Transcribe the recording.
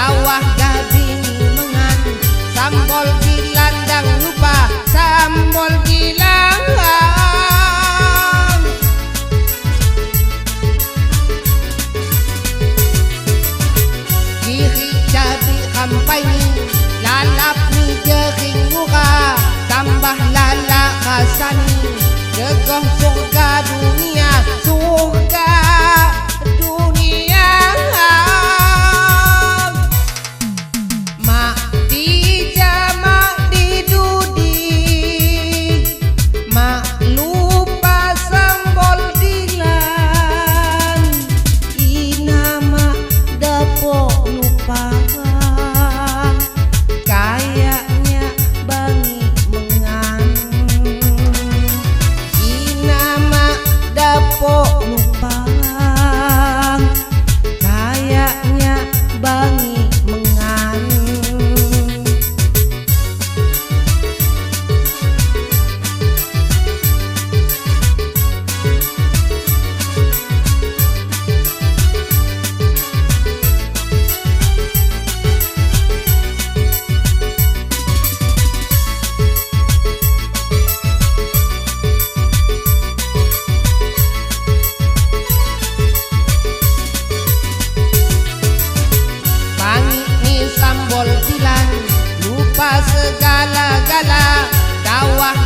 dawah gading mengan, sambol dilandang lupa sambol gilang. Kiri cabi kampai ni lalap ni jering muka, tambah lala kasani degoh surga dunia, surga dunia. Mak di jama di dudi, mak lupa sambol dilan, ina mak dapok lupa. Kayaknya bangi mengan, ina mak dapok lupa. Kayaknya bangi mengan. Sambol dilan lupa segala-gala, dawah